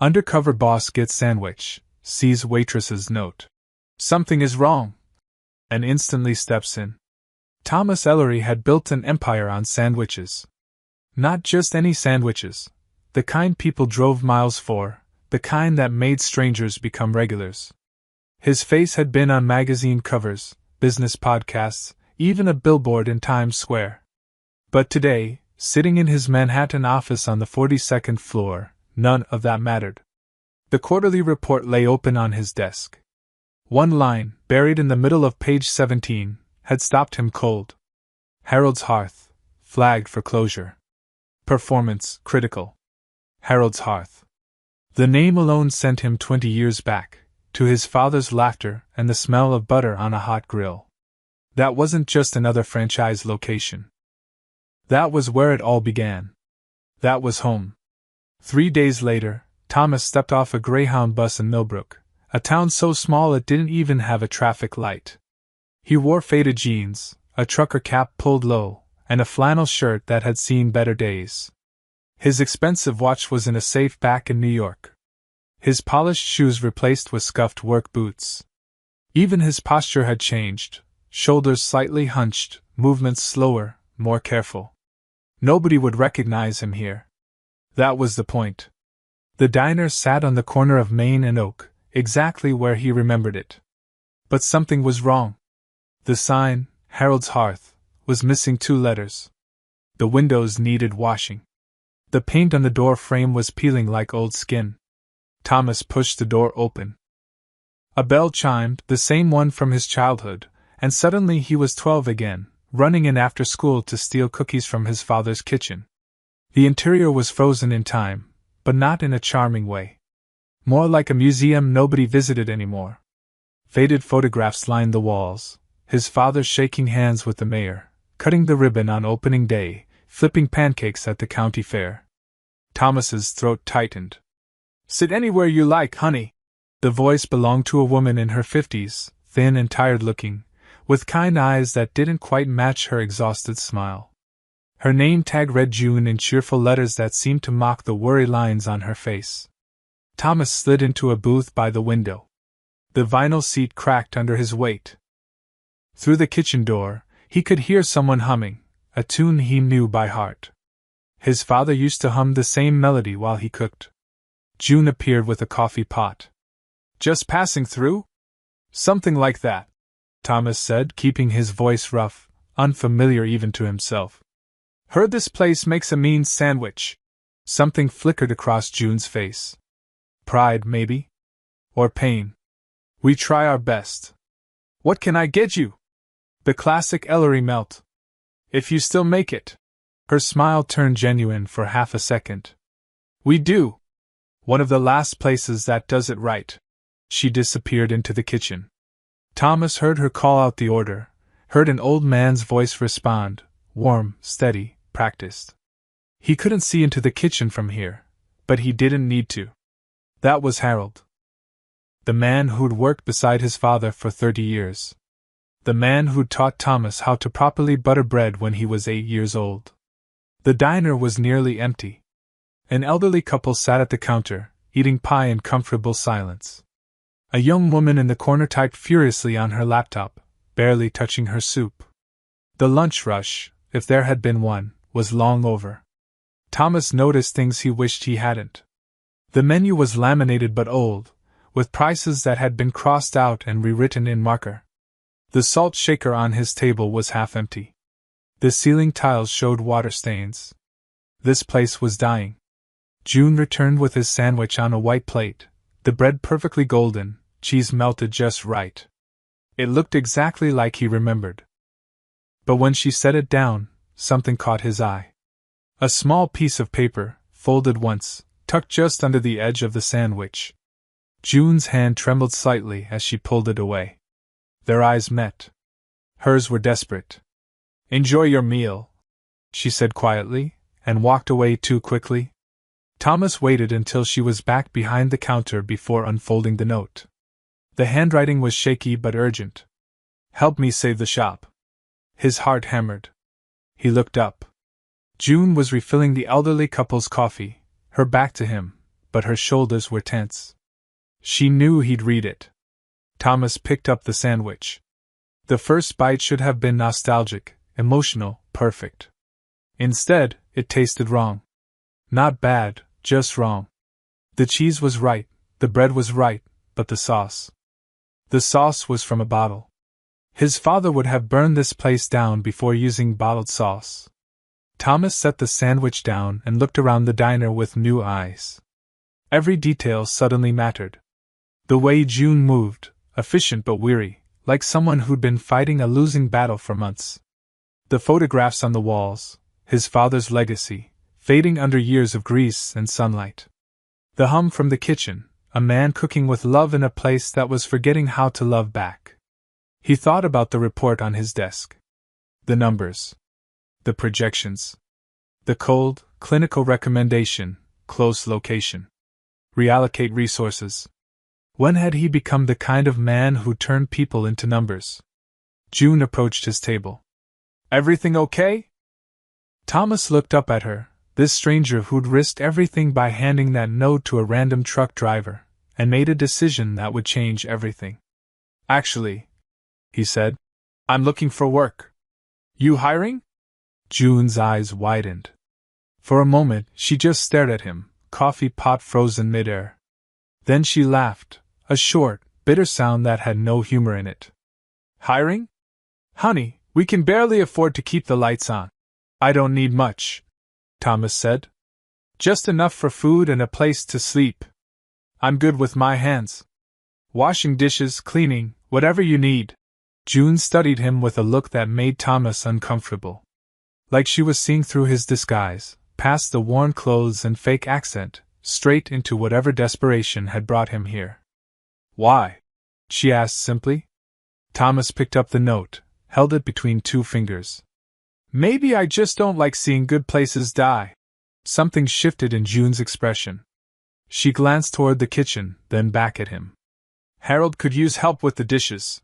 Undercover boss gets sandwich, sees waitress's note. Something is wrong. And instantly steps in. Thomas Ellery had built an empire on sandwiches. Not just any sandwiches. The kind people drove miles for, the kind that made strangers become regulars. His face had been on magazine covers, business podcasts, even a billboard in Times Square. But today, sitting in his Manhattan office on the 42nd floor, none of that mattered. The quarterly report lay open on his desk. One line, buried in the middle of page 17, had stopped him cold. Harold's Hearth, flagged for closure. Performance critical. Harold's Hearth. The name alone sent him 20 years back, to his father's laughter and the smell of butter on a hot grill. That wasn't just another franchise location. That was where it all began. That was home. 3 days later, Thomas stepped off a Greyhound bus in Millbrook, a town so small it didn't even have a traffic light. He wore faded jeans, a trucker cap pulled low, and a flannel shirt that had seen better days. His expensive watch was in a safe back in New York. His polished shoes replaced with scuffed work boots. Even his posture had changed, shoulders slightly hunched, movements slower, more careful. Nobody would recognize him here. That was the point. The diner sat on the corner of Main and Oak, exactly where he remembered it. But something was wrong. The sign, Harold's Hearth, was missing 2 letters. The windows needed washing. The paint on the door frame was peeling like old skin. Thomas pushed the door open. A bell chimed, the same one from his childhood, and suddenly he was 12 again, running in after school to steal cookies from his father's kitchen. The interior was frozen in time, but not in a charming way. More like a museum nobody visited anymore. Faded photographs lined the walls, his father shaking hands with the mayor, cutting the ribbon on opening day, flipping pancakes at the county fair. Thomas's throat tightened. "Sit anywhere you like, honey." The voice belonged to a woman in her 50s, thin and tired-looking, with kind eyes that didn't quite match her exhausted smile. Her name tag read June in cheerful letters that seemed to mock the worry lines on her face. Thomas slid into a booth by the window. The vinyl seat cracked under his weight. Through the kitchen door, he could hear someone humming, a tune he knew by heart. His father used to hum the same melody while he cooked. June appeared with a coffee pot. "Just passing through?" "Something like that," Thomas said, keeping his voice rough, unfamiliar even to himself. "Heard this place makes a mean sandwich." Something flickered across June's face. Pride, maybe? Or pain? "We try our best." "What can I get you?" "The classic Ellery melt. If you still make it." Her smile turned genuine for half a second. "We do. One of the last places that does it right." She disappeared into the kitchen. Thomas heard her call out the order, heard an old man's voice respond, warm, steady, practiced. He couldn't see into the kitchen from here, but he didn't need to. That was Harold. The man who'd worked beside his father for 30 years. The man who'd taught Thomas how to properly butter bread when he was 8 years old. The diner was nearly empty. An elderly couple sat at the counter, eating pie in comfortable silence. A young woman in the corner typed furiously on her laptop, barely touching her soup. The lunch rush, if there had been one, was long over. Thomas noticed things he wished he hadn't. The menu was laminated but old, with prices that had been crossed out and rewritten in marker. The salt shaker on his table was half empty. The ceiling tiles showed water stains. This place was dying. June returned with his sandwich on a white plate, the bread perfectly golden, cheese melted just right. It looked exactly like he remembered. But when she set it down, something caught his eye. A small piece of paper, folded once, tucked just under the edge of the sandwich. June's hand trembled slightly as she pulled it away. Their eyes met. Hers were desperate. "Enjoy your meal," she said quietly, and walked away too quickly. Thomas waited until she was back behind the counter before unfolding the note. The handwriting was shaky but urgent. "Help me save the shop." His heart hammered. He looked up. June was refilling the elderly couple's coffee, her back to him, but her shoulders were tense. She knew he'd read it. Thomas picked up the sandwich. The first bite should have been nostalgic, emotional, perfect. Instead, it tasted wrong. Not bad, just wrong. The cheese was right, the bread was right, but the sauce. The sauce was from a bottle. His father would have burned this place down before using bottled sauce. Thomas set the sandwich down and looked around the diner with new eyes. Every detail suddenly mattered. The way June moved, efficient but weary, like someone who'd been fighting a losing battle for months. The photographs on the walls, his father's legacy, fading under years of grease and sunlight. The hum from the kitchen, a man cooking with love in a place that was forgetting how to love back. He thought about the report on his desk. The numbers. The projections. The cold, clinical recommendation, close location. Reallocate resources. When had he become the kind of man who turned people into numbers? June approached his table. Everything okay? Thomas looked up at her, this stranger who'd risked everything by handing that note to a random truck driver, and made a decision that would change everything. Actually, he said, I'm looking for work. You hiring? June's eyes widened. For a moment, she just stared at him, coffee pot frozen midair. Then she laughed, a short, bitter sound that had no humor in it. Hiring? Honey, we can barely afford to keep the lights on. I don't need much, Thomas said. Just enough for food and a place to sleep. I'm good with my hands. Washing dishes, cleaning, whatever you need. June studied him with a look that made Thomas uncomfortable. Like she was seeing through his disguise, past the worn clothes and fake accent, straight into whatever desperation had brought him here. Why? She asked simply. Thomas picked up the note, held it between two fingers. Maybe I just don't like seeing good places die. Something shifted in June's expression. She glanced toward the kitchen, then back at him. Harold could use help with the dishes.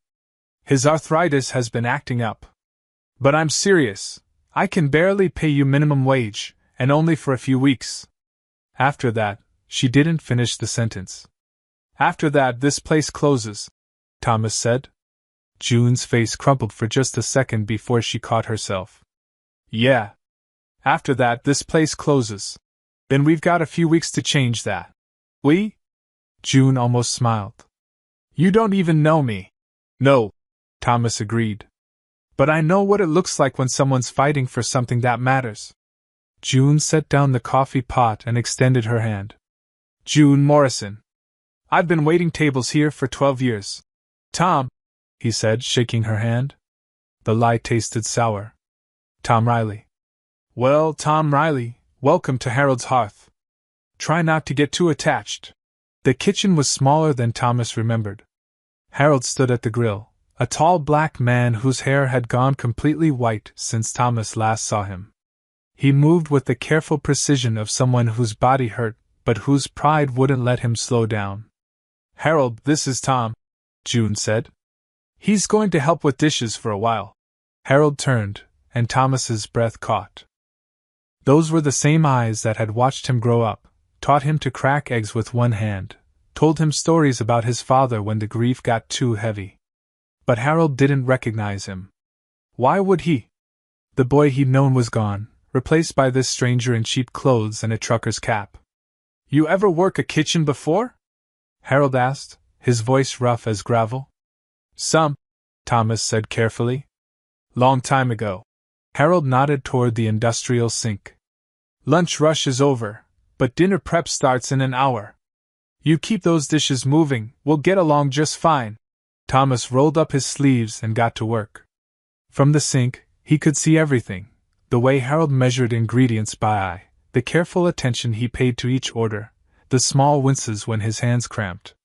His arthritis has been acting up. But I'm serious. I can barely pay you minimum wage, and only for a few weeks. After that, she didn't finish the sentence. After that, this place closes, Thomas said. June's face crumpled for just a second before she caught herself. Yeah. After that, this place closes. Then we've got a few weeks to change that. We? June almost smiled. You don't even know me. No, Thomas agreed. But I know what it looks like when someone's fighting for something that matters. June set down the coffee pot and extended her hand. June Morrison. I've been waiting tables here for 12 years. Tom, he said, shaking her hand. The lie tasted sour. Tom Riley. Well, Tom Riley, welcome to Harold's Hearth. Try not to get too attached. The kitchen was smaller than Thomas remembered. Harold stood at the grill, a tall black man whose hair had gone completely white since Thomas last saw him. He moved with the careful precision of someone whose body hurt, but whose pride wouldn't let him slow down. Harold, this is Tom, June said. He's going to help with dishes for a while. Harold turned, and Thomas's breath caught. Those were the same eyes that had watched him grow up, taught him to crack eggs with one hand, told him stories about his father when the grief got too heavy. But Harold didn't recognize him. Why would he? The boy he'd known was gone, replaced by this stranger in cheap clothes and a trucker's cap. You ever work a kitchen before? Harold asked, his voice rough as gravel. Some, Thomas said carefully. Long time ago. Harold nodded toward the industrial sink. Lunch rush is over, but dinner prep starts in an hour. You keep those dishes moving, we'll get along just fine. Thomas rolled up his sleeves and got to work. From the sink, he could see everything, the way Harold measured ingredients by eye, the careful attention he paid to each order, the small winces when his hands cramped.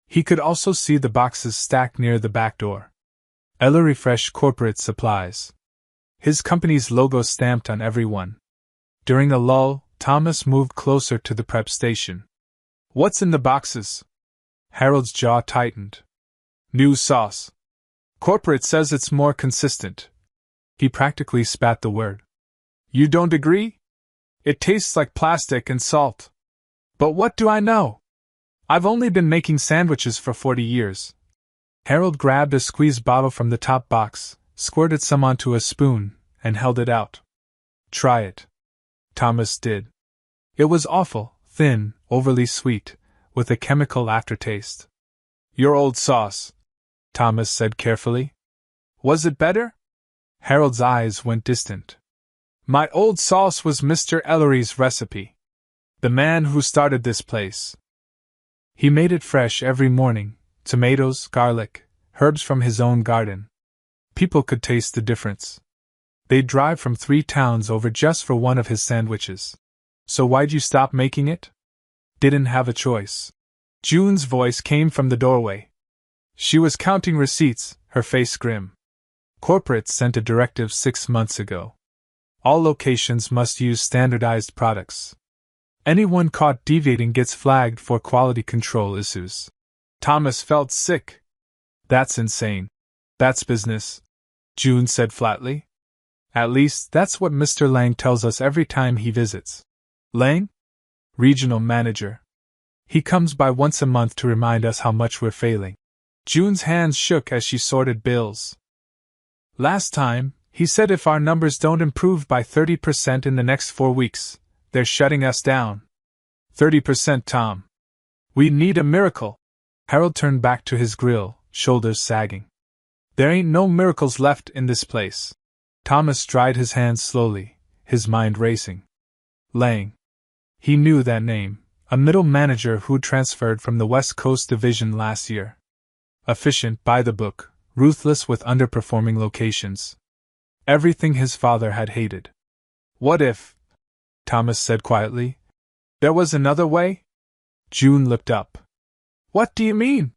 He could also see the boxes stacked near the back door. Ella Refresh Corporate Supplies. His company's logo stamped on every one. During a lull, Thomas moved closer to the prep station. What's in the boxes? Harold's jaw tightened. New sauce. Corporate says it's more consistent. He practically spat the word. You don't agree? It tastes like plastic and salt. But what do I know? I've only been making sandwiches for 40 years. Harold grabbed a squeeze bottle from the top box, squirted some onto a spoon, and held it out. Try it. Thomas did. It was awful, thin, overly sweet, with a chemical aftertaste. Your old sauce, Thomas said carefully. Was it better? Harold's eyes went distant. My old sauce was Mr. Ellery's recipe. The man who started this place. He made it fresh every morning, tomatoes, garlic, herbs from his own garden. People could taste the difference. They'd drive from 3 towns over just for one of his sandwiches. So why'd you stop making it? Didn't have a choice. June's voice came from the doorway. She was counting receipts, her face grim. Corporate sent a directive 6 months ago. All locations must use standardized products. Anyone caught deviating gets flagged for quality control issues. Thomas felt sick. That's insane. That's business, June said flatly. At least that's what Mr. Lang tells us every time he visits. Lang? Regional manager. He comes by once a month to remind us how much we're failing. June's hands shook as she sorted bills. Last time, he said if our numbers don't improve by 30% in the next 4 weeks, they're shutting us down. 30%, Tom. We need a miracle. Harold turned back to his grill, shoulders sagging. There ain't no miracles left in this place. Thomas dried his hands slowly, his mind racing. Lang. He knew that name, a middle manager who transferred from the West Coast Division last year. Efficient, by the book, ruthless with underperforming locations. Everything his father had hated. What if, Thomas said quietly, there was another way? June looked up. What do you mean?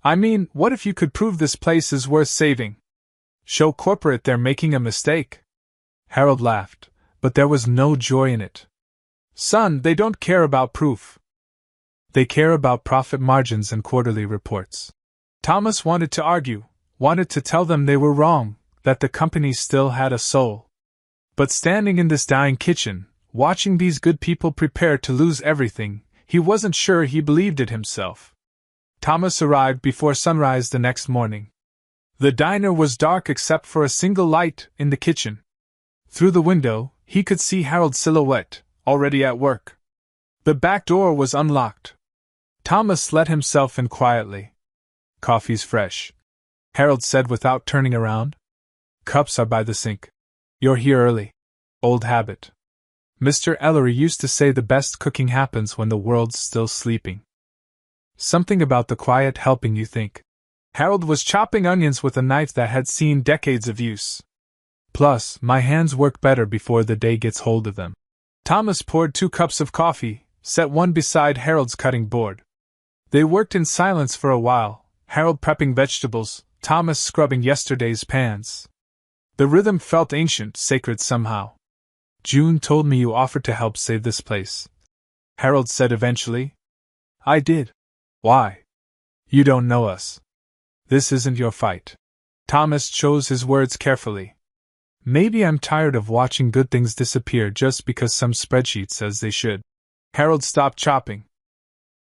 I mean, what if you could prove this place is worth saving? Show corporate they're making a mistake. Harold laughed, but there was no joy in it. Son, they don't care about proof. They care about profit margins and quarterly reports. Thomas wanted to argue, wanted to tell them they were wrong, that the company still had a soul. But standing in this dying kitchen, watching these good people prepare to lose everything, he wasn't sure he believed it himself. Thomas arrived before sunrise the next morning. The diner was dark except for a single light in the kitchen. Through the window, he could see Harold's silhouette, already at work. The back door was unlocked. Thomas let himself in quietly. Coffee's fresh, Harold said without turning around. Cups are by the sink. You're here early. Old habit. Mr. Ellery used to say the best cooking happens when the world's still sleeping. Something about the quiet helping you think. Harold was chopping onions with a knife that had seen decades of use. Plus, my hands work better before the day gets hold of them. Thomas poured 2 cups of coffee, set one beside Harold's cutting board. They worked in silence for a while, Harold prepping vegetables, Thomas scrubbing yesterday's pans. The rhythm felt ancient, sacred somehow. June told me you offered to help save this place, Harold said eventually. I did. Why? You don't know us. This isn't your fight. Thomas chose his words carefully. Maybe I'm tired of watching good things disappear just because some spreadsheet says they should. Harold stopped chopping.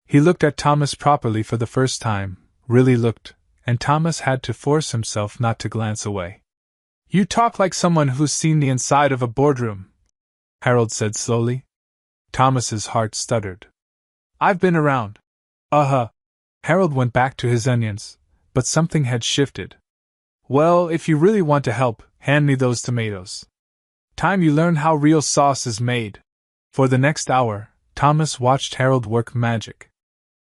He looked at Thomas properly for the first time, really looked, and Thomas had to force himself not to glance away. You talk like someone who's seen the inside of a boardroom, Harold said slowly. Thomas's heart stuttered. I've been around. Harold went back to his onions, but something had shifted. Well, if you really want to help, hand me those tomatoes. Time you learn how real sauce is made. For the next hour, Thomas watched Harold work magic.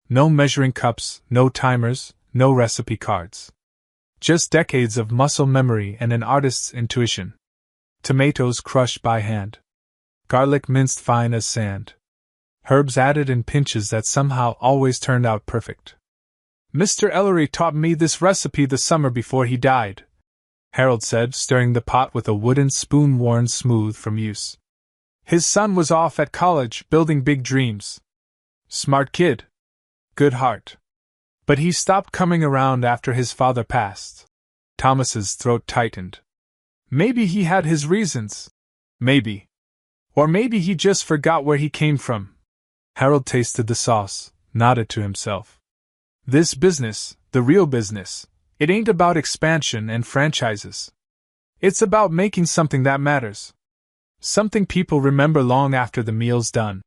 No measuring cups, no timers, no recipe cards. Just decades of muscle memory and an artist's intuition. Tomatoes crushed by hand. Garlic minced fine as sand. Herbs added in pinches that somehow always turned out perfect. Mr. Ellery taught me this recipe the summer before he died, Harold said, stirring the pot with a wooden spoon worn smooth from use. His son was off at college, building big dreams. Smart kid. Good heart. But he stopped coming around after his father passed. Thomas's throat tightened. Maybe he had his reasons. Maybe. Or maybe he just forgot where he came from. Harold tasted the sauce, nodded to himself. This business, the real business, it ain't about expansion and franchises. It's about making something that matters. Something people remember long after the meal's done.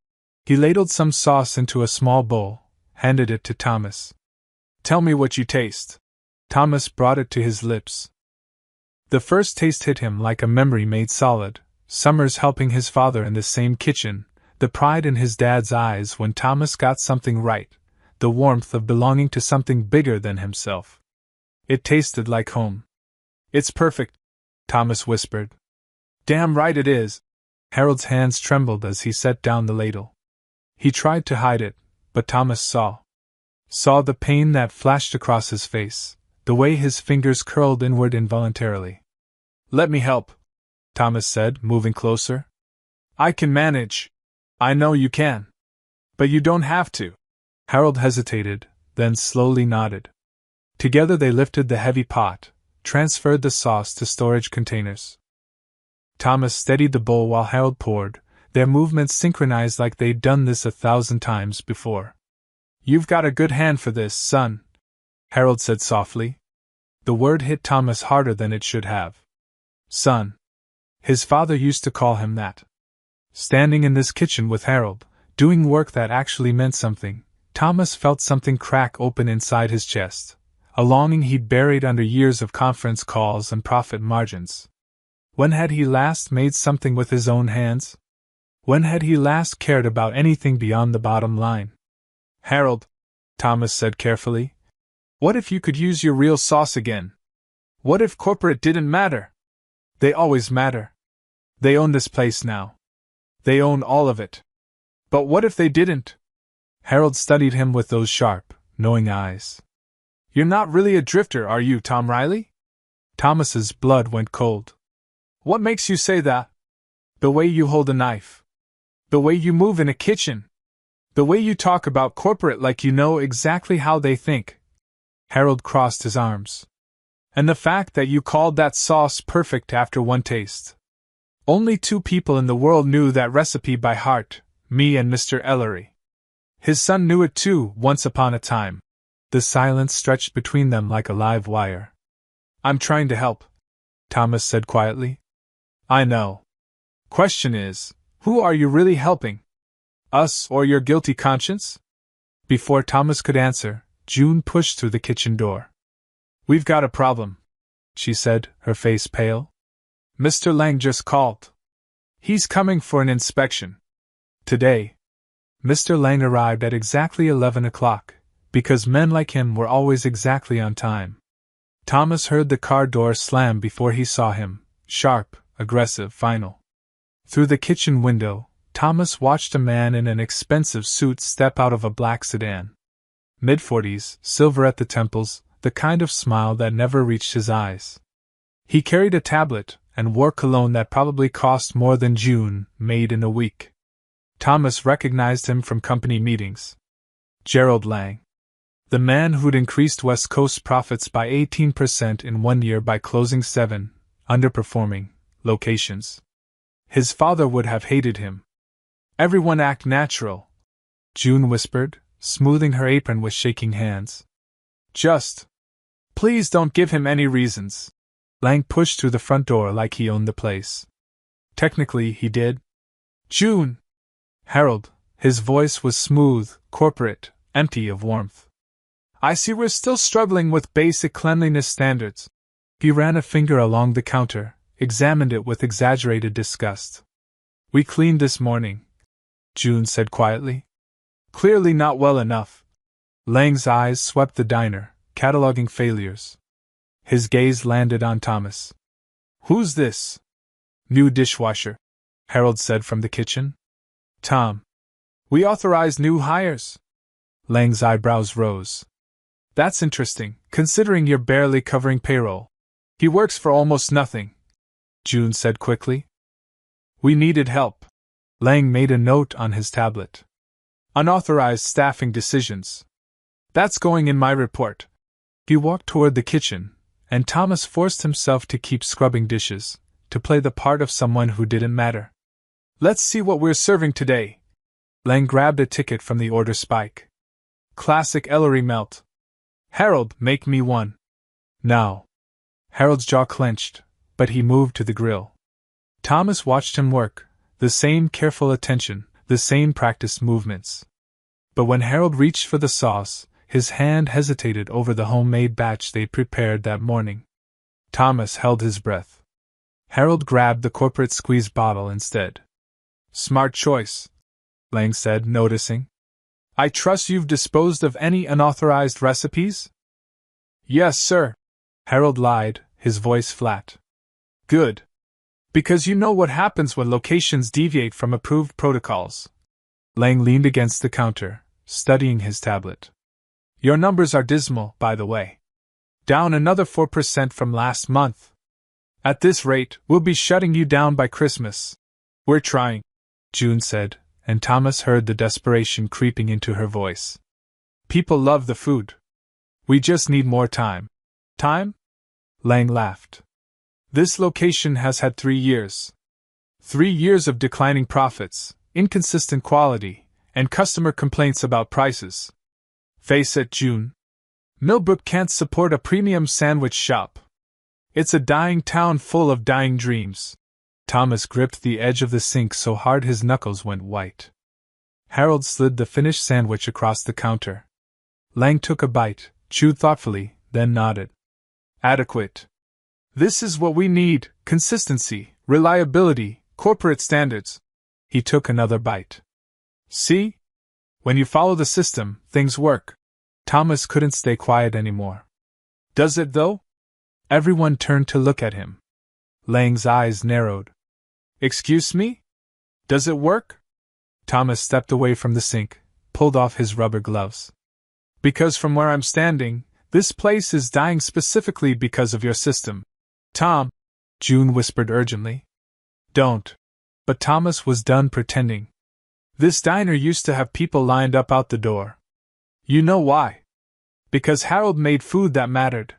He ladled some sauce into a small bowl, handed it to Thomas. Tell me what you taste. Thomas brought it to his lips. The first taste hit him like a memory made solid. Summers helping his father in the same kitchen, the pride in his dad's eyes when Thomas got something right, the warmth of belonging to something bigger than himself. It tasted like home. It's perfect, Thomas whispered. Damn right it is. Harold's hands trembled as he set down the ladle. He tried to hide it, but Thomas saw the pain that flashed across his face, the way his fingers curled inward involuntarily. Let me help, Thomas said, moving closer. I can manage. I know you can. But you don't have to. Harold hesitated, then slowly nodded. Together they lifted the heavy pot, transferred the sauce to storage containers. Thomas steadied the bowl while Harold poured, their movements synchronized like they'd done this 1,000 times before. You've got a good hand for this, son, Harold said softly. The word hit Thomas harder than it should have. Son. His father used to call him that. Standing in this kitchen with Harold, doing work that actually meant something, Thomas felt something crack open inside his chest, a longing he'd buried under years of conference calls and profit margins. When had he last made something with his own hands? When had he last cared about anything beyond the bottom line? Harold, Thomas said carefully, what if you could use your real sauce again? What if corporate didn't matter? They always matter. They own this place now. They own all of it. But what if they didn't? Harold studied him with those sharp, knowing eyes. You're not really a drifter, are you, Tom Riley? Thomas's blood went cold. What makes you say that? The way you hold a knife. The way you move in a kitchen. The way you talk about corporate like you know exactly how they think. Harold crossed his arms. And the fact that you called that sauce perfect after one taste. Only 2 people in the world knew that recipe by heart, me and Mr. Ellery. His son knew it too, once upon a time. The silence stretched between them like a live wire. I'm trying to help, Thomas said quietly. I know. Question is, who are you really helping? Us or your guilty conscience? Before Thomas could answer, June pushed through the kitchen door. We've got a problem, she said, her face pale. Mr. Lang just called. He's coming for an inspection. Today. Mr. Lang arrived at exactly 11 o'clock, because men like him were always exactly on time. Thomas heard the car door slam before he saw him, sharp, aggressive, final. Through the kitchen window, Thomas watched a man in an expensive suit step out of a black sedan. Mid-40s, silver at the temples, the kind of smile that never reached his eyes. He carried a tablet and wore cologne that probably cost more than June made in a week. Thomas recognized him from company meetings. Gerald Lang. The man who'd increased West Coast profits by 18% in 1 year by closing 7 underperforming locations. His father would have hated him. Everyone act natural, June whispered, smoothing her apron with shaking hands. Just. Please don't give him any reasons. Lang pushed through the front door like he owned the place. Technically, he did. June! Harold, his voice was smooth, corporate, empty of warmth. I see we're still struggling with basic cleanliness standards. He ran a finger along the counter, examined it with exaggerated disgust. We cleaned this morning, June said quietly. Clearly not well enough. Lang's eyes swept the diner, cataloging failures. His gaze landed on Thomas. Who's this? New dishwasher, Harold said from the kitchen. Tom. We authorize new hires. Lang's eyebrows rose. That's interesting, considering you're barely covering payroll. He works for almost nothing, June said quickly. We needed help. Lang made a note on his tablet. Unauthorized staffing decisions. That's going in my report. He walked toward the kitchen, and Thomas forced himself to keep scrubbing dishes, to play the part of someone who didn't matter. Let's see what we're serving today. Lang grabbed a ticket from the order spike. Classic Ellery melt. Harold, make me one. Now. Harold's jaw clenched, but he moved to the grill. Thomas watched him work, the same careful attention, the same practiced movements. But when Harold reached for the sauce, his hand hesitated over the homemade batch they'd prepared that morning. Thomas held his breath. Harold grabbed the corporate squeeze bottle instead. Smart choice, Lang said, noticing. I trust you've disposed of any unauthorized recipes? Yes, sir. Harold lied, his voice flat. Good. Because you know what happens when locations deviate from approved protocols. Lang leaned against the counter, studying his tablet. Your numbers are dismal, by the way. Down another 4% from last month. At this rate, we'll be shutting you down by Christmas. We're trying, June said, and Thomas heard the desperation creeping into her voice. People love the food. We just need more time. Time? Lang laughed. This location has had 3 years. 3 years of declining profits, inconsistent quality, and customer complaints about prices. Face it, June. Millbrook can't support a premium sandwich shop. It's a dying town full of dying dreams. Thomas gripped the edge of the sink so hard his knuckles went white. Harold slid the finished sandwich across the counter. Lang took a bite, chewed thoughtfully, then nodded. Adequate. This is what we need: consistency, reliability, corporate standards. He took another bite. See? When you follow the system, things work. Thomas couldn't stay quiet anymore. Does it, though? Everyone turned to look at him. Lang's eyes narrowed. Excuse me? Does it work? Thomas stepped away from the sink, pulled off his rubber gloves. Because from where I'm standing, this place is dying specifically because of your system. Tom, June whispered urgently. Don't. But Thomas was done pretending. This diner used to have people lined up out the door. You know why? Because Harold made food that mattered.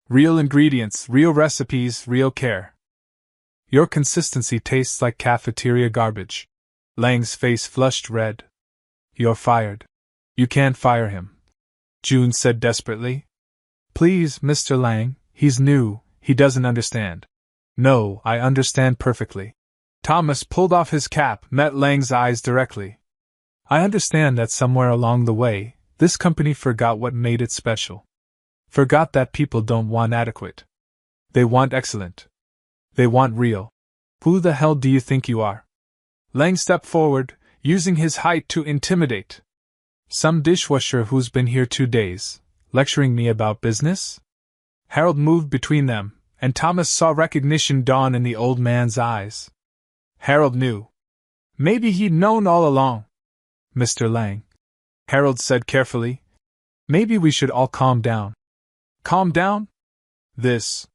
Real ingredients, real recipes, real care. Your consistency tastes like cafeteria garbage. Lang's face flushed red. You're fired. You can't fire him, June said desperately. Please, Mr. Lang, he's new, he doesn't understand. No, I understand perfectly. Thomas pulled off his cap, met Lang's eyes directly. I understand that somewhere along the way, this company forgot what made it special. Forgot that people don't want adequate. They want excellent. They want real. Who the hell do you think you are? Lang stepped forward, using his height to intimidate. Some dishwasher who's been here 2 days, lecturing me about business? Harold moved between them, and Thomas saw recognition dawn in the old man's eyes. Harold knew. Maybe he'd known all along. Mr. Lang, Harold said carefully, maybe we should all calm down. Calm down? This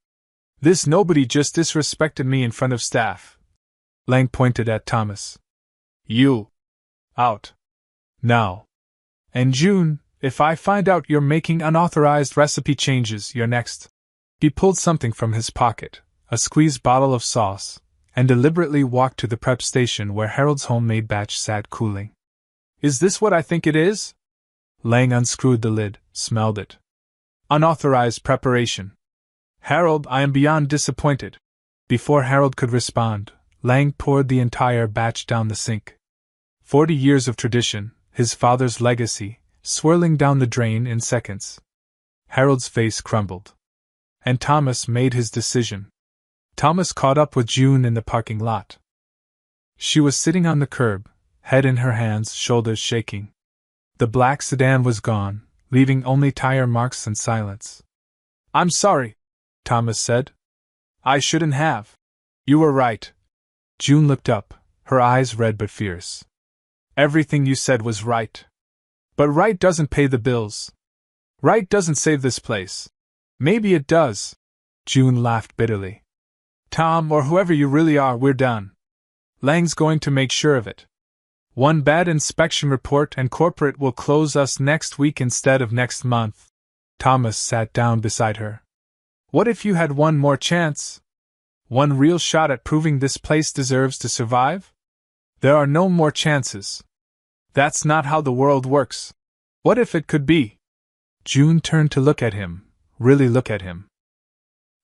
nobody just disrespected me in front of staff. Lang pointed at Thomas. You. Out. Now. And June, if I find out you're making unauthorized recipe changes, you're next. He pulled something from his pocket, a squeezed bottle of sauce, and deliberately walked to the prep station where Harold's homemade batch sat cooling. Is this what I think it is? Lang unscrewed the lid, smelled it. Unauthorized preparation. Harold, I am beyond disappointed. Before Harold could respond, Lang poured the entire batch down the sink. 40 years of tradition, his father's legacy, swirling down the drain in seconds. Harold's face crumbled. And Thomas made his decision. Thomas caught up with June in the parking lot. She was sitting on the curb, head in her hands, shoulders shaking. The black sedan was gone, leaving only tire marks and silence. I'm sorry, Thomas said. I shouldn't have. You were right. June looked up, her eyes red but fierce. Everything you said was right. But right doesn't pay the bills. Right doesn't save this place. Maybe it does. June laughed bitterly. Tom, or whoever you really are, we're done. Lang's going to make sure of it. One bad inspection report and corporate will close us next week instead of next month. Thomas sat down beside her. What if you had one more chance? One real shot at proving this place deserves to survive? There are no more chances. That's not how the world works. What if it could be? June turned to look at him, really look at him.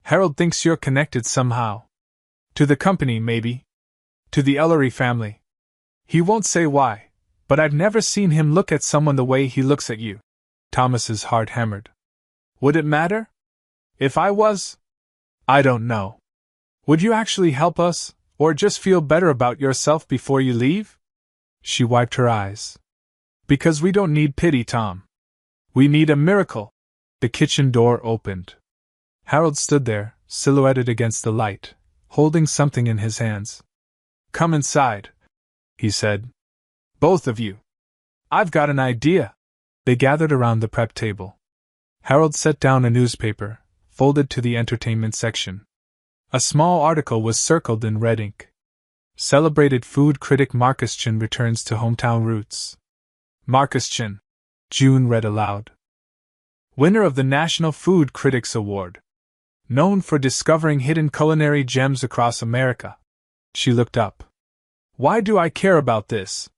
Harold thinks you're connected somehow. To the company, maybe. To the Ellery family. He won't say why, but I've never seen him look at someone the way he looks at you. Thomas's heart hammered. Would it matter? If I was? I don't know. Would you actually help us, or just feel better about yourself before you leave? She wiped her eyes. Because we don't need pity, Tom. We need a miracle. The kitchen door opened. Harold stood there, silhouetted against the light, holding something in his hands. Come inside, he said. Both of you. I've got an idea. They gathered around the prep table. Harold set down a newspaper, folded to the entertainment section. A small article was circled in red ink. Celebrated food critic Marcus Chin returns to hometown roots. Marcus Chin, June read aloud. Winner of the National Food Critics Award. Known for discovering hidden culinary gems across America. She looked up. Why do I care about this?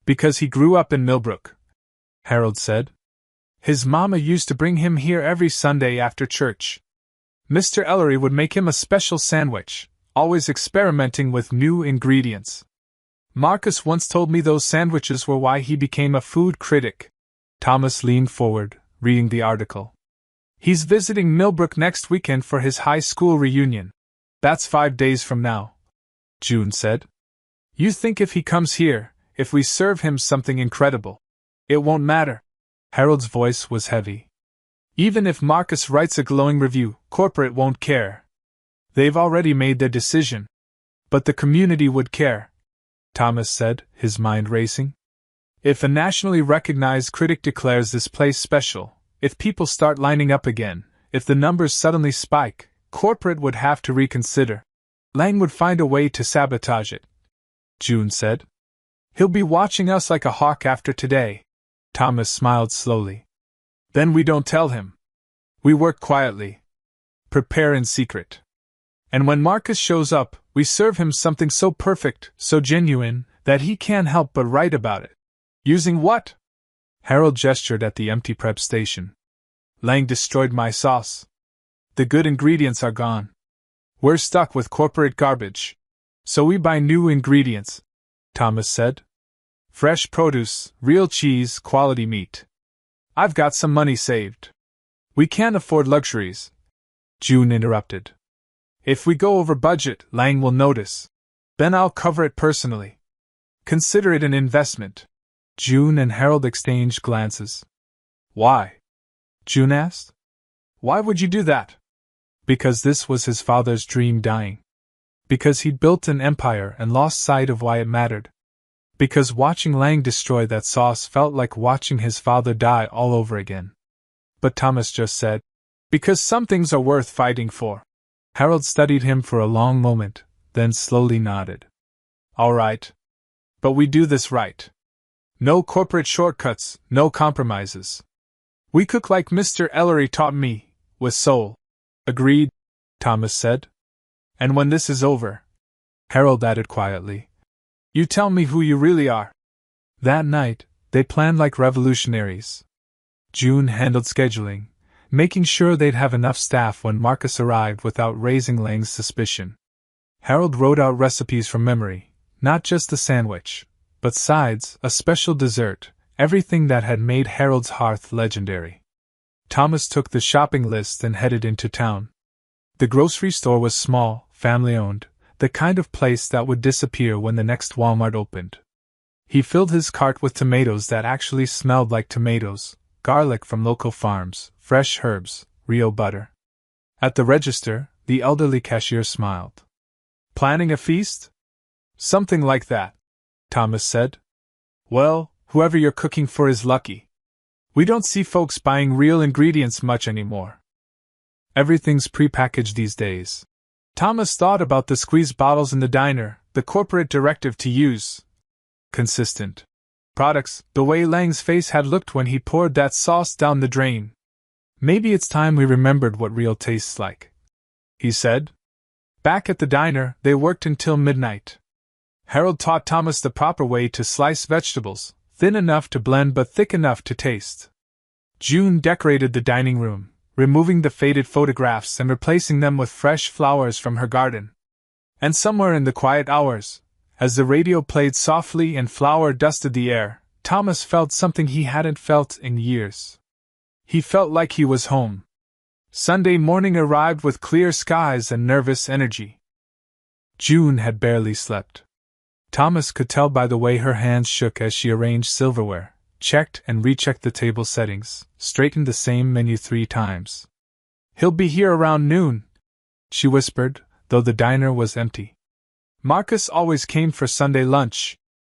Because he grew up in Millbrook, Harold said. His mama used to bring him here every Sunday after church. Mr. Ellery would make him a special sandwich, always experimenting with new ingredients. Marcus once told me those sandwiches were why he became a food critic. Thomas leaned forward, reading the article. He's visiting Millbrook next weekend for his high school reunion. That's 5 days from now, June said. You think if he comes here, if we serve him something incredible, it won't matter. Harold's voice was heavy. Even if Marcus writes a glowing review, corporate won't care. They've already made their decision. But the community would care, Thomas said, his mind racing. If a nationally recognized critic declares this place special, if people start lining up again, if the numbers suddenly spike, corporate would have to reconsider. Lang would find a way to sabotage it, June said. He'll be watching us like a hawk after today. Thomas smiled slowly. Then we don't tell him. We work quietly. Prepare in secret. And when Marcus shows up, we serve him something so perfect, so genuine, that he can't help but write about it. Using what? Harold gestured at the empty prep station. Lang destroyed my sauce. The good ingredients are gone. We're stuck with corporate garbage. So we buy new ingredients, Thomas said. Fresh produce, real cheese, quality meat. I've got some money saved. We can't afford luxuries, June interrupted. If we go over budget, Lang will notice. Then I'll cover it personally. Consider it an investment. June and Harold exchanged glances. Why? June asked. Why would you do that? Because this was his father's dream dying. Because he'd built an empire and lost sight of why it mattered. Because watching Lang destroy that sauce felt like watching his father die all over again. But Thomas just said, because some things are worth fighting for. Harold studied him for a long moment, then slowly nodded. All right. But we do this right. No corporate shortcuts, no compromises. We cook like Mr. Ellery taught me, with soul. Agreed, Thomas said. And when this is over, Harold added quietly, you tell me who you really are. That night, they planned like revolutionaries. June handled scheduling, making sure they'd have enough staff when Marcus arrived without raising Lang's suspicion. Harold wrote out recipes from memory, not just the sandwich, but sides, a special dessert, everything that had made Harold's hearth legendary. Thomas took the shopping list and headed into town. The grocery store was small, family-owned, the kind of place that would disappear when the next Walmart opened. He filled his cart with tomatoes that actually smelled like tomatoes, garlic from local farms, fresh herbs, real butter. At the register, the elderly cashier smiled. Planning a feast? Something like that, Thomas said. Well, whoever you're cooking for is lucky. We don't see folks buying real ingredients much anymore. Everything's prepackaged these days. Thomas thought about the squeeze bottles in the diner, the corporate directive to use consistent products, the way Lang's face had looked when he poured that sauce down the drain. Maybe it's time we remembered what real tastes like, he said. Back at the diner, they worked until midnight. Harold taught Thomas the proper way to slice vegetables, thin enough to blend but thick enough to taste. June decorated the dining room, removing the faded photographs and replacing them with fresh flowers from her garden. And somewhere in the quiet hours, as the radio played softly and flour dusted the air, Thomas felt something he hadn't felt in years. He felt like he was home. Sunday morning arrived with clear skies and nervous energy. June had barely slept. Thomas could tell by the way her hands shook as she arranged silverware, checked and rechecked the table settings, straightened the same menu 3 times. "He'll be here around noon," she whispered, though the diner was empty. Marcus always came for Sunday lunch.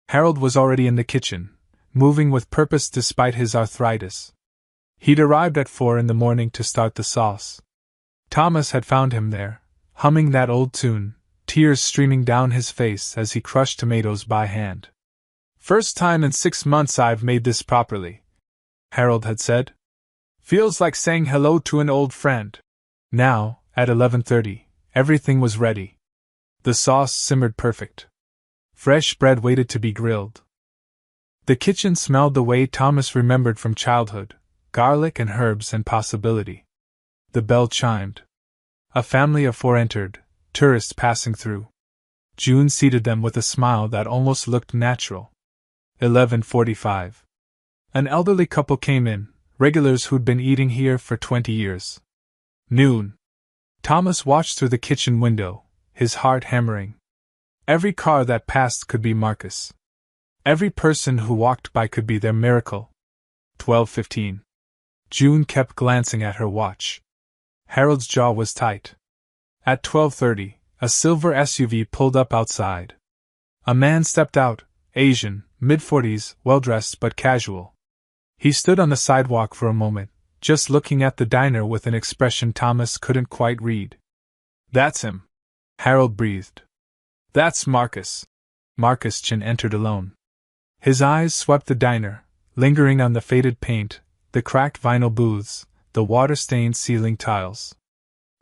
Harold was already in the kitchen, moving with purpose despite his arthritis. He'd arrived at 4 in the morning to start the sauce. Thomas had found him there, humming that old tune, tears streaming down his face as he crushed tomatoes by hand. "First time in 6 months I've made this properly," Harold had said. "Feels like saying hello to an old friend." Now, at 11:30, everything was ready. The sauce simmered perfect. Fresh bread waited to be grilled. The kitchen smelled the way Thomas remembered from childhood, garlic and herbs and possibility. The bell chimed. A family of 4 entered, tourists passing through. June seated them with a smile that almost looked natural. 11:45. An elderly couple came in, regulars who'd been eating here for 20 years. Noon. Thomas watched through the kitchen window, his heart hammering. Every car that passed could be Marcus. Every person who walked by could be their miracle. 12:15. June kept glancing at her watch. Harold's jaw was tight. At 12:30, a silver SUV pulled up outside. A man stepped out, Asian, mid-40s, well-dressed but casual. He stood on the sidewalk for a moment, just looking at the diner with an expression Thomas couldn't quite read. "That's him," Harold breathed. "That's Marcus." Marcus Chin entered alone. His eyes swept the diner, lingering on the faded paint, the cracked vinyl booths, the water-stained ceiling tiles.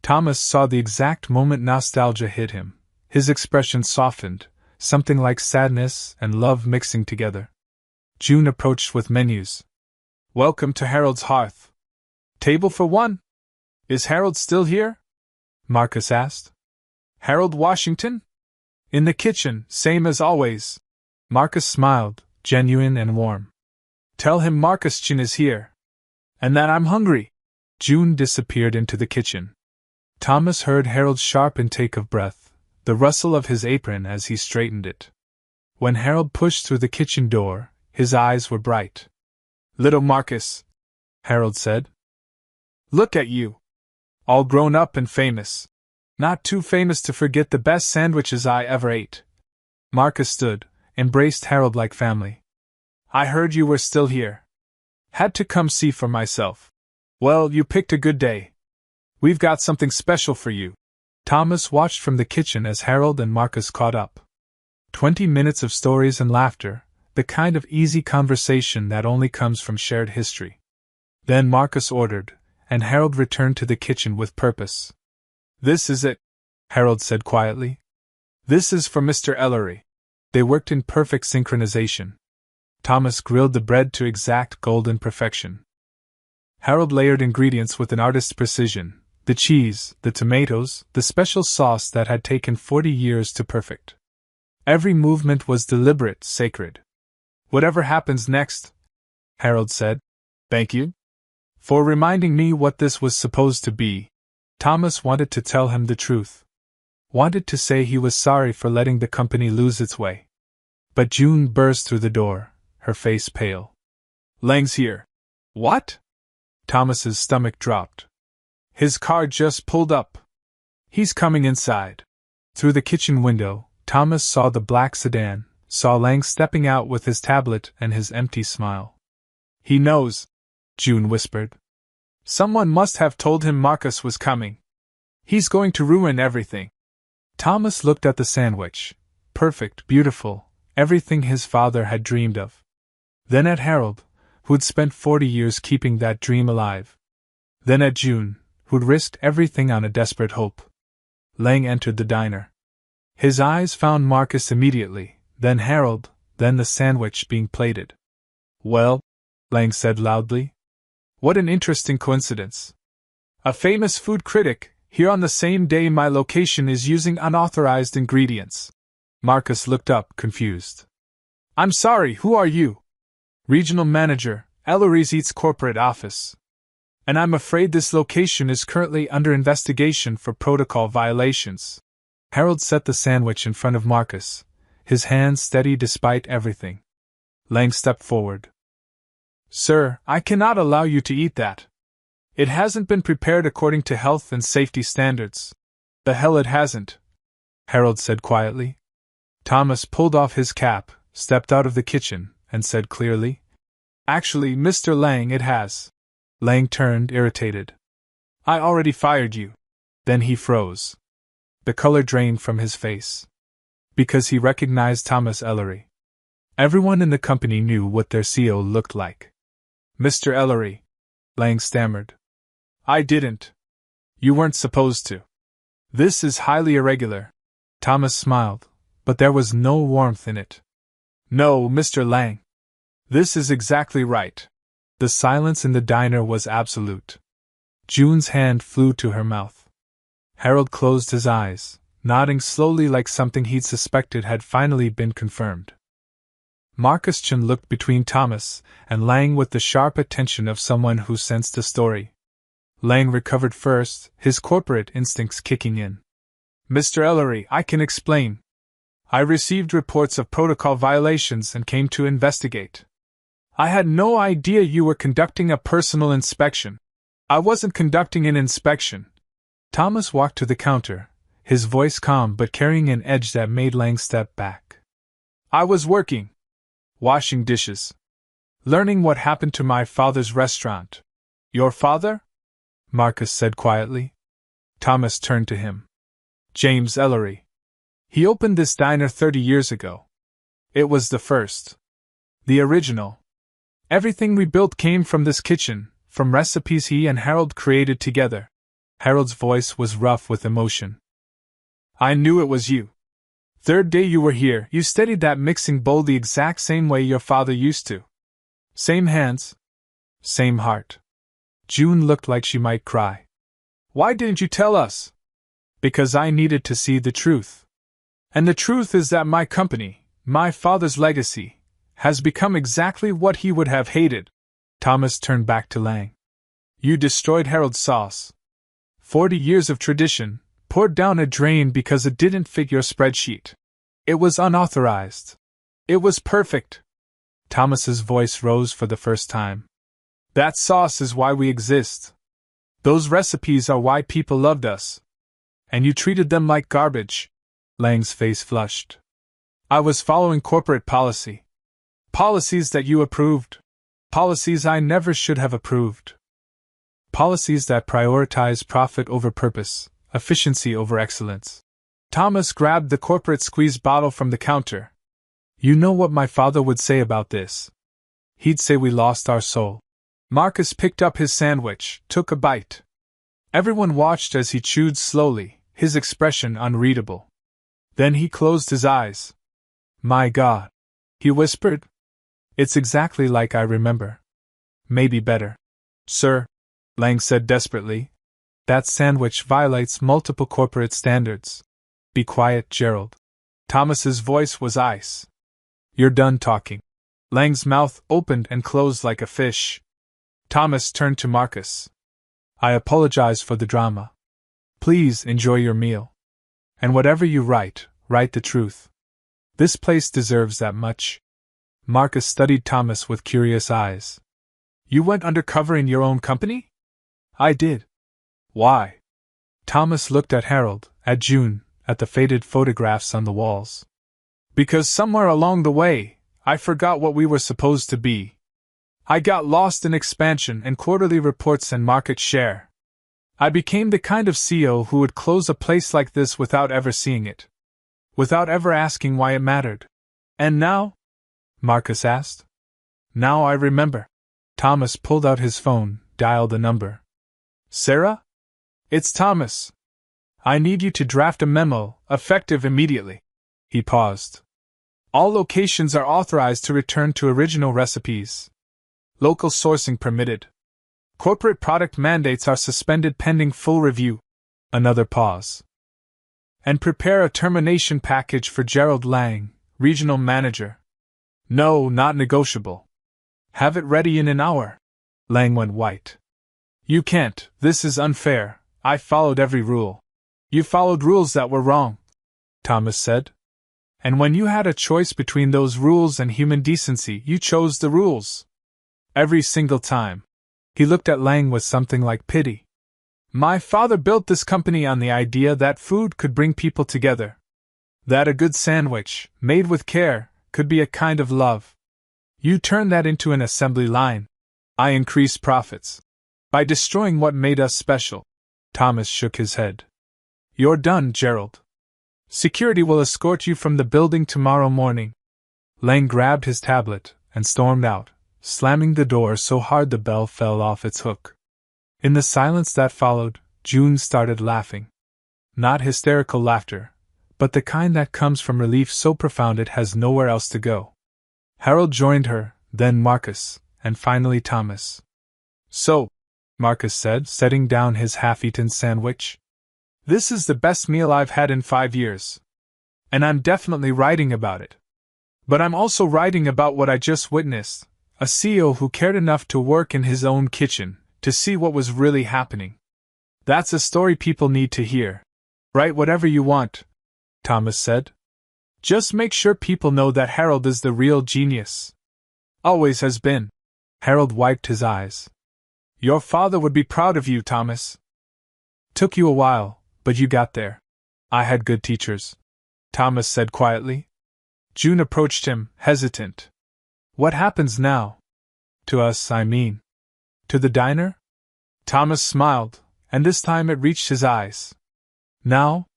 Thomas saw the exact moment nostalgia hit him. His expression softened, something like sadness and love mixing together. June approached with menus. "Welcome to Harold's Hearth. Table for 1? Is Harold still here?" Marcus asked. "Harold Washington?" "In the kitchen, same as always." Marcus smiled, genuine and warm. "Tell him Marcus Chin is here. And that I'm hungry." June disappeared into the kitchen. Thomas heard Harold's sharp intake of breath, the rustle of his apron as he straightened it. When Harold pushed through the kitchen door, his eyes were bright. "Little Marcus," Harold said. "Look at you. All grown up and famous. Not too famous to forget the best sandwiches I ever ate." Marcus stood, embraced Harold like family. "I heard you were still here. Had to come see for myself. Well, you picked a good day. We've got something special for you." Thomas watched from the kitchen as Harold and Marcus caught up. 20 minutes of stories and laughter, the kind of easy conversation that only comes from shared history. Then Marcus ordered, and Harold returned to the kitchen with purpose. "This is it," Harold said quietly. "This is for Mr. Ellery." They worked in perfect synchronization. Thomas grilled the bread to exact golden perfection. Harold layered ingredients with an artist's precision, the cheese, the tomatoes, the special sauce that had taken 40 years to perfect. Every movement was deliberate, sacred. "Whatever happens next," Harold said, "thank you for reminding me what this was supposed to be." Thomas wanted to tell him the truth. Wanted to say he was sorry for letting the company lose its way. But June burst through the door, her face pale. "Lang's here." "What?" Thomas's stomach dropped. "His car just pulled up. He's coming inside." Through the kitchen window, Thomas saw the black sedan, saw Lang stepping out with his tablet and his empty smile. "He knows," June whispered. "Someone must have told him Marcus was coming. He's going to ruin everything." Thomas looked at the sandwich. Perfect, beautiful, everything his father had dreamed of. Then at Harold, who'd spent 40 years keeping that dream alive. Then at June, who'd risked everything on a desperate hope. Lang entered the diner. His eyes found Marcus immediately, then Harold, then the sandwich being plated. Well, Lang said loudly. What an interesting coincidence. A famous food critic, here on the same day my location is using unauthorized ingredients. Marcus looked up, confused. I'm sorry, who are you? Regional Manager, Ellery's Eats Corporate Office. And I'm afraid this location is currently under investigation for protocol violations. Harold set the sandwich in front of Marcus, his hands steady despite everything. Lang stepped forward. Sir, I cannot allow you to eat that. It hasn't been prepared according to health and safety standards. The hell it hasn't, Harold said quietly. Thomas pulled off his cap, stepped out of the kitchen, and said clearly, Actually, Mr. Lang, it has. Lang turned, irritated. I already fired you. Then he froze. The color drained from his face. Because he recognized Thomas Ellery. Everyone in the company knew what their CEO looked like. Mr. Ellery, Lang stammered. I didn't. You weren't supposed to. This is highly irregular. Thomas smiled, but there was no warmth in it. No, Mr. Lang. This is exactly right. The silence in the diner was absolute. June's hand flew to her mouth. Harold closed his eyes, nodding slowly like something he'd suspected had finally been confirmed. Marcus Chen looked between Thomas and Lang with the sharp attention of someone who sensed a story. Lang recovered first, his corporate instincts kicking in. Mr. Ellery, I can explain. I received reports of protocol violations and came to investigate. I had no idea you were conducting a personal inspection. I wasn't conducting an inspection. Thomas walked to the counter, his voice calm but carrying an edge that made Lang step back. I was working. Washing dishes. Learning what happened to my father's restaurant. Your father? Marcus said quietly. Thomas turned to him. James Ellery. He opened this diner 30 years ago. It was the first. The original. Everything we built came from this kitchen, from recipes he and Harold created together. Harold's voice was rough with emotion. I knew it was you. Third day you were here, you steadied that mixing bowl the exact same way your father used to. Same hands. Same heart. June looked like she might cry. Why didn't you tell us? Because I needed to see the truth. And the truth is that my company, my father's legacy, has become exactly what he would have hated. Thomas turned back to Lang. You destroyed Harold's sauce. 40 years of tradition, poured down a drain because it didn't fit your spreadsheet. It was unauthorized. It was perfect. Thomas's voice rose for the first time. That sauce is why we exist. Those recipes are why people loved us. And you treated them like garbage. Lang's face flushed. I was following corporate policy. Policies that you approved. Policies I never should have approved. Policies that prioritize profit over purpose, efficiency over excellence. Thomas grabbed the corporate squeeze bottle from the counter. You know what my father would say about this. He'd say we lost our soul. Marcus picked up his sandwich, took a bite. Everyone watched as he chewed slowly, his expression unreadable. Then he closed his eyes. My God, he whispered. It's exactly like I remember. Maybe better. Sir, Lang said desperately, that sandwich violates multiple corporate standards. Be quiet, Gerald. Thomas's voice was ice. You're done talking. Lang's mouth opened and closed like a fish. Thomas turned to Marcus. I apologize for the drama. Please enjoy your meal. And whatever you write, write the truth. This place deserves that much. Marcus studied Thomas with curious eyes. You went undercover in your own company? I did. Why? Thomas looked at Harold, at June, at the faded photographs on the walls. Because somewhere along the way, I forgot what we were supposed to be. I got lost in expansion and quarterly reports and market share. I became the kind of CEO who would close a place like this without ever seeing it. Without ever asking why it mattered. And now? Marcus asked. Now I remember. Thomas pulled out his phone, dialed a number. Sarah? It's Thomas. I need you to draft a memo, effective immediately. He paused. All locations are authorized to return to original recipes. Local sourcing permitted. Corporate product mandates are suspended pending full review. Another pause. And prepare a termination package for Gerald Lang, regional manager. No, not negotiable. Have it ready in an hour. Lang went white. You can't, this is unfair. I followed every rule. You followed rules that were wrong, Thomas said. And when you had a choice between those rules and human decency, you chose the rules. Every single time. He looked at Lang with something like pity. My father built this company on the idea that food could bring people together. That a good sandwich, made with care, could be a kind of love. You turned that into an assembly line. I increased profits. By destroying what made us special. Thomas shook his head. You're done, Gerald. Security will escort you from the building tomorrow morning. Lang grabbed his tablet and stormed out, slamming the door so hard the bell fell off its hook. In the silence that followed, June started laughing. Not hysterical laughter, but the kind that comes from relief so profound it has nowhere else to go. Harold joined her, then Marcus, and finally Thomas. So, Marcus said, setting down his half-eaten sandwich. This is the best meal I've had in 5 years. And I'm definitely writing about it. But I'm also writing about what I just witnessed, a CEO who cared enough to work in his own kitchen, to see what was really happening. That's a story people need to hear. Write whatever you want, Thomas said. Just make sure people know that Harold is the real genius. Always has been. Harold wiped his eyes. Your father would be proud of you, Thomas. Took you a while, but you got there. I had good teachers, Thomas said quietly. June approached him, hesitant. What happens now? To us, I mean. To the diner? Thomas smiled, and this time it reached his eyes. Now?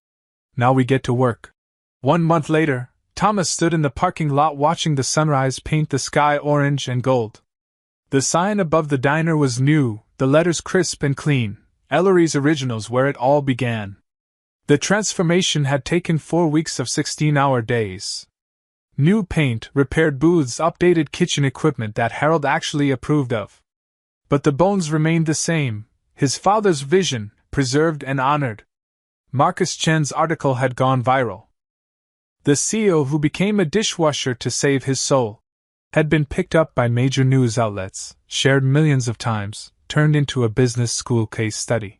Now we get to work. 1 month later, Thomas stood in the parking lot watching the sunrise paint the sky orange and gold. The sign above the diner was new, the letters crisp and clean, Ellery's Originals, where it all began. The transformation had taken 4 weeks of 16-hour days. New paint, repaired booths, updated kitchen equipment that Harold actually approved of. But the bones remained the same, his father's vision, preserved and honored. Marcus Chen's article had gone viral. The CEO who became a dishwasher to save his soul had been picked up by major news outlets, shared millions of times, turned into a business school case study.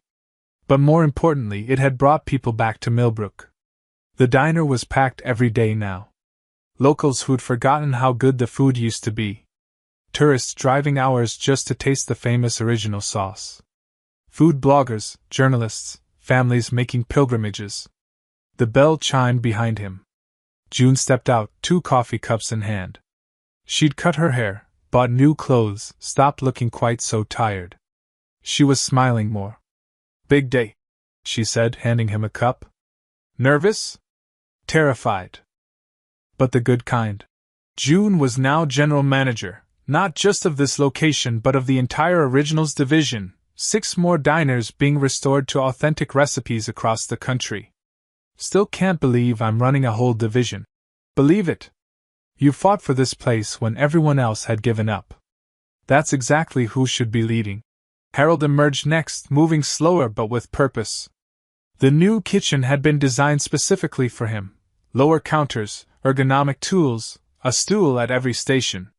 But more importantly, it had brought people back to Millbrook. The diner was packed every day now. Locals who'd forgotten how good the food used to be. Tourists driving hours just to taste the famous original sauce. Food bloggers, journalists, families making pilgrimages. The bell chimed behind him. June stepped out, 2 coffee cups in hand. She'd cut her hair, bought new clothes, stopped looking quite so tired. She was smiling more. Big day, she said, handing him a cup. Nervous? Terrified. But the good kind. June was now general manager, not just of this location but of the entire Originals division, 6 more diners being restored to authentic recipes across the country. Still can't believe I'm running a whole division. Believe it. You fought for this place when everyone else had given up. That's exactly who should be leading. Harold emerged next, moving slower but with purpose. The new kitchen had been designed specifically for him. Lower counters, ergonomic tools, a stool at every station.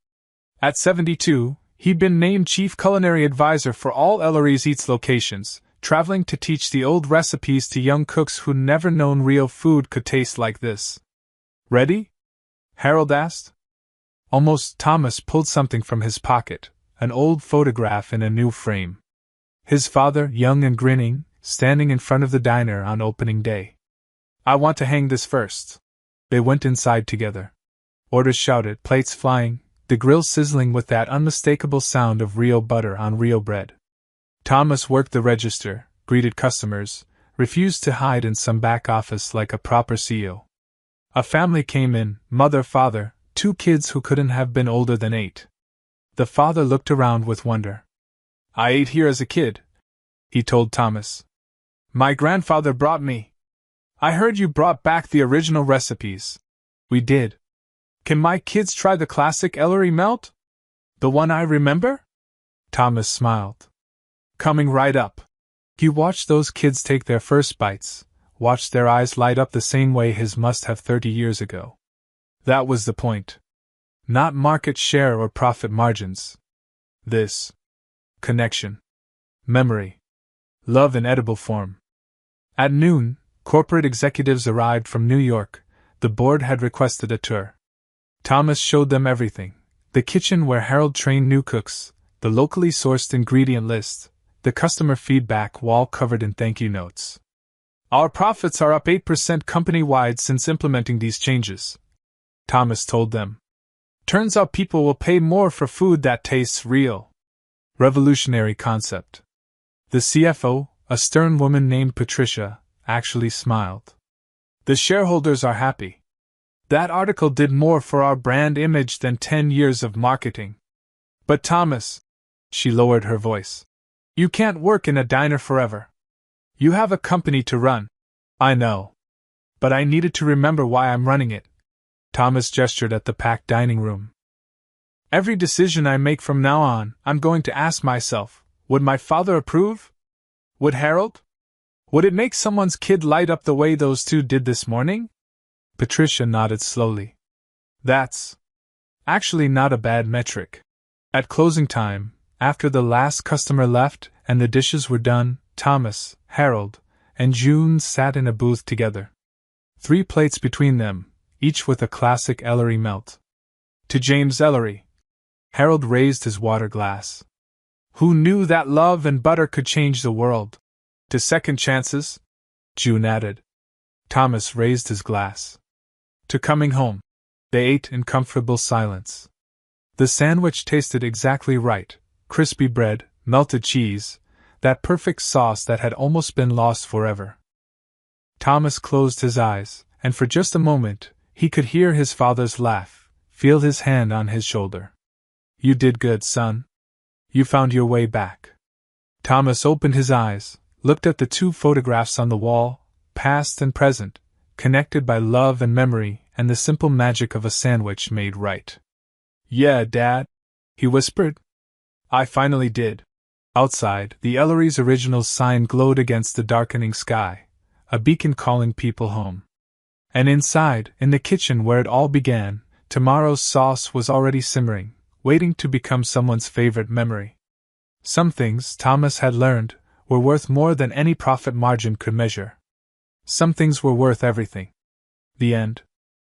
At 72, he'd been named Chief Culinary Advisor for all Ellery's Eats locations, traveling to teach the old recipes to young cooks who'd never known real food could taste like this. Ready? Harold asked. Almost. Thomas pulled something from his pocket, an old photograph in a new frame. His father, young and grinning, standing in front of the diner on opening day. I want to hang this first. They went inside together. Orders shouted, plates flying, the grill sizzling with that unmistakable sound of real butter on real bread. Thomas worked the register, greeted customers, refused to hide in some back office like a proper CEO. A family came in, mother, father, 2 kids who couldn't have been older than 8. The father looked around with wonder. I ate here as a kid, he told Thomas. My grandfather brought me. I heard you brought back the original recipes. We did. Can my kids try the classic Ellery melt? The one I remember? Thomas smiled. Coming right up. He watched those kids take their first bites, watched their eyes light up the same way his must have 30 years ago. That was the point. Not market share or profit margins. This. Connection. Memory. Love in edible form. At noon, corporate executives arrived from New York. The board had requested a tour. Thomas showed them everything. The kitchen where Harold trained new cooks, the locally sourced ingredient list, the customer feedback wall covered in thank you notes. Our profits are up 8% company-wide since implementing these changes, Thomas told them. Turns out people will pay more for food that tastes real. Revolutionary concept. The CFO, a stern woman named Patricia, actually smiled. The shareholders are happy. That article did more for our brand image than 10 years of marketing. But Thomas, she lowered her voice, you can't work in a diner forever. You have a company to run. I know. But I needed to remember why I'm running it. Thomas gestured at the packed dining room. Every decision I make from now on, I'm going to ask myself, would my father approve? Would Harold? Would it make someone's kid light up the way those two did this morning? Patricia nodded slowly. That's actually not a bad metric. At closing time, after the last customer left and the dishes were done, Thomas, Harold, and June sat in a booth together. 3 plates between them, each with a classic Ellery melt. To James Ellery. Harold raised his water glass. Who knew that love and butter could change the world? To second chances? June added. Thomas raised his glass. To coming home. They ate in comfortable silence. The sandwich tasted exactly right, crispy bread, melted cheese, that perfect sauce that had almost been lost forever. Thomas closed his eyes, and for just a moment, he could hear his father's laugh, feel his hand on his shoulder. You did good, son. You found your way back. Thomas opened his eyes, looked at the 2 photographs on the wall, past and present, connected by love and memory and the simple magic of a sandwich made right. Yeah, Dad, he whispered. I finally did. Outside, the Ellery's original sign glowed against the darkening sky, a beacon calling people home. And inside, in the kitchen where it all began, tomorrow's sauce was already simmering, waiting to become someone's favorite memory. Some things, Thomas had learned, were worth more than any profit margin could measure. Some things were worth everything. The end.